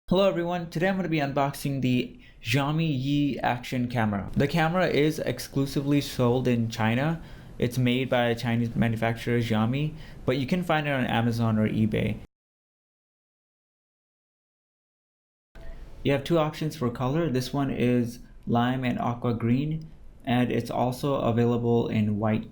Hello everyone, today I'm going to be unboxing the Xiaomi Yi Action Camera. The camera is exclusively sold in China. It's made by a Chinese manufacturer, Xiaomi, but you can find it on Amazon or eBay. You have two options for color. This one is lime and aqua green, and it's also available in white.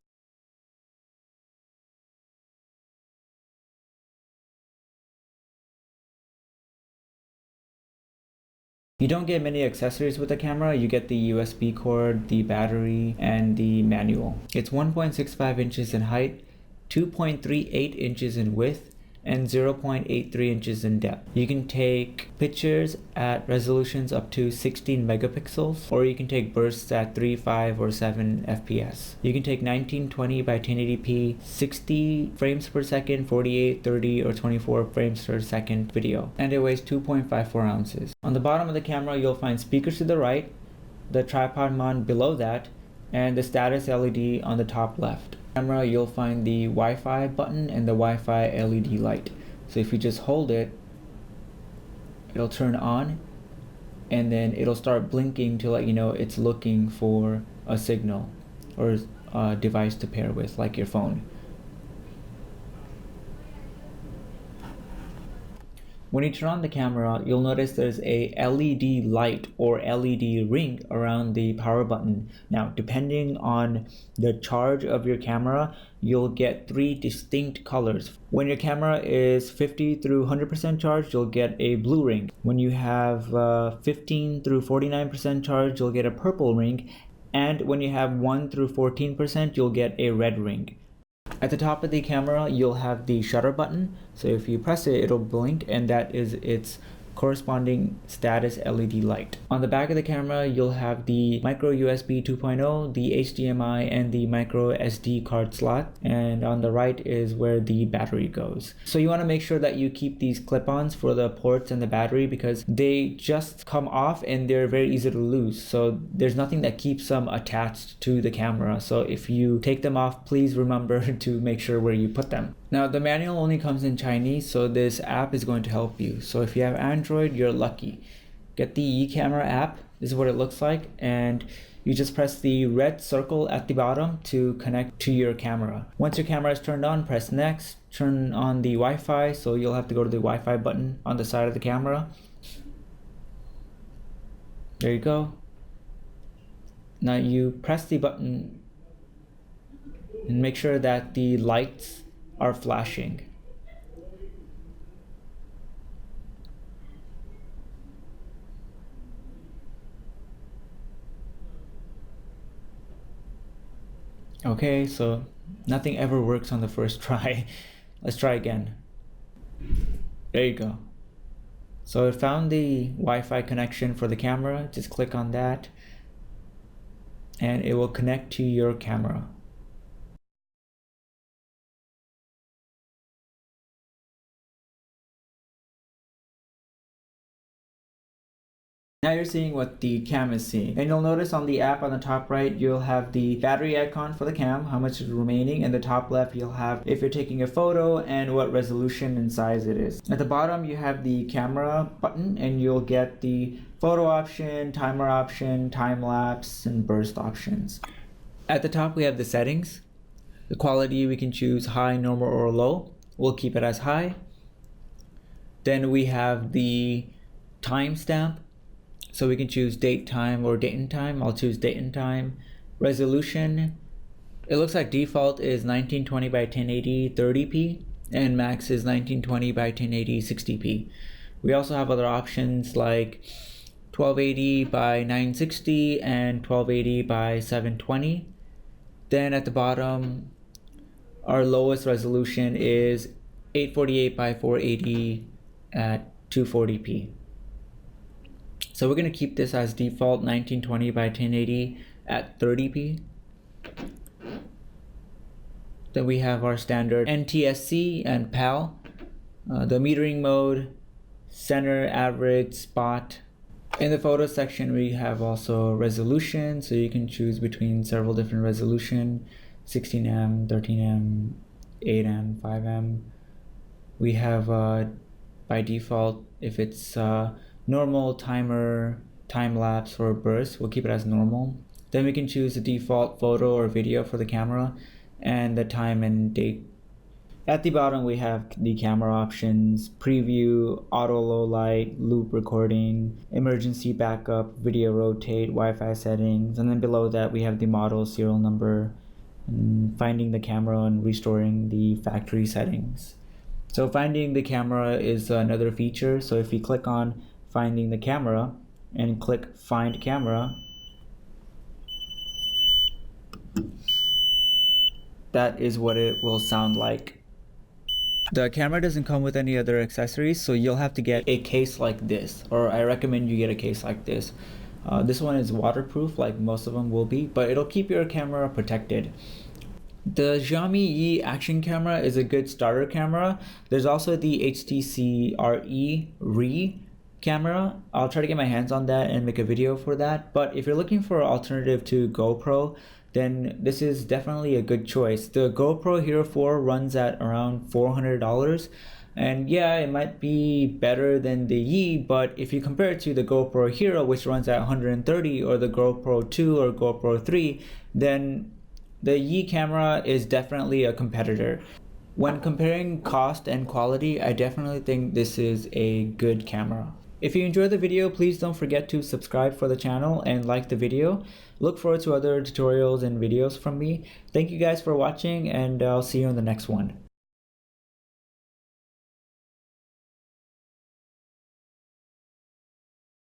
You don't get many accessories with the camera. You get the USB cord, the battery, and the manual. It's 1.65 inches in height, 2.38 inches in width, and 0.83 inches in depth. You can take pictures at resolutions up to 16 megapixels, or you can take bursts at 3, 5, or 7 FPS. You can take 1920 by 1080p, 60 frames per second, 48, 30, or 24 frames per second video, and it weighs 2.54 ounces. On the bottom of the camera, you'll find speakers to the right, the tripod mount below that, and the status LED on the top left. Camera, you'll find the Wi-Fi button and the Wi-Fi LED light. So if you just hold it, it'll turn on and then it'll start blinking to let you know it's looking for a signal or a device to pair with, like your phone. When you turn on the camera, you'll notice there's a LED light or LED ring around the power button. Now, depending on the charge of your camera, you'll get three distinct colors. When your camera is 50 through 100% charged, you'll get a blue ring. When you have 15 through 49% charged, you'll get a purple ring. And when you have 1 through 14%, you'll get a red ring. At the top of the camera, you'll have the shutter button. So if you press it, it'll blink, and that is its corresponding status LED light. On the back of the camera, you'll have the micro USB 2.0, the HDMI, and the micro SD card slot. And on the right is where the battery goes. So you want to make sure that you keep these clip-ons for the ports and the battery because they just come off and they're very easy to lose. So there's nothing that keeps them attached to the camera. So if you take them off, please remember to make sure where you put them. Now, the manual only comes in Chinese, so this app is going to help you. So if you have Android, you're lucky. Get the Yi Camera app. This is what it looks like, and you just press the red circle at the bottom to connect to your camera. Once your camera is turned on, press next. Turn on the Wi-Fi, so you'll have to go to the Wi-Fi button on the side of the camera. There you go. Now you press the button and make sure that the lights are flashing. Okay, so nothing ever works on the first try. Let's try again. There you go. So it found the Wi-Fi connection for the camera. Just click on that and it will connect to your camera. Now you're seeing what the cam is seeing. And you'll notice on the app on the top right, you'll have the battery icon for the cam, how much is remaining, and the top left you'll have if you're taking a photo and what resolution and size it is. At the bottom you have the camera button and you'll get the photo option, timer option, time lapse, and burst options. At the top we have the settings. The quality we can choose high, normal, or low. We'll keep it as high. Then we have the timestamp. So we can choose date, time, or date and time. I'll choose date and time. Resolution, it looks like default is 1920 by 1080 30p and max is 1920 by 1080 60p. We also have other options like 1280 by 960 and 1280 by 720. Then at the bottom, our lowest resolution is 848 by 480 at 240p. So we're going to keep this as default 1920 by 1080 at 30p. Then we have our standard NTSC and PAL, the metering mode, center, average, spot. In the photo section we have also resolution, so you can choose between several different resolution, 16M, 13M, 8M, 5M. We have by default. If it's normal, timer, time lapse, or burst, we'll keep it as normal. Then we can choose the default photo or video for the camera and the time and date. At the bottom we have the camera options, preview, auto low light, loop recording, emergency backup, video rotate, Wi-Fi settings, and then below that we have the model, serial number, and finding the camera and restoring the factory settings. So finding the camera is another feature. So if we click on finding the camera and click find camera, that is what it will sound like. The camera doesn't come with any other accessories, so you'll have to get a case like this, or I recommend you get a case like this. This one is waterproof, like most of them will be, but it'll keep your camera protected. The Xiaomi Yi Action Camera is a good starter camera. There's also the HTC RE camera. I'll try to get my hands on that and make a video for that. But if you're looking for an alternative to GoPro, then this is definitely a good choice. The GoPro Hero 4 runs at around $400. And yeah, it might be better than the Yi, but if you compare it to the GoPro Hero, which runs at $130, or the GoPro 2 or GoPro 3, then the Yi camera is definitely a competitor. When comparing cost and quality, I definitely think this is a good camera. If you enjoyed the video, please don't forget to subscribe for the channel and like the video. Look forward to other tutorials and videos from me. Thank you guys for watching, and I'll see you in the next one.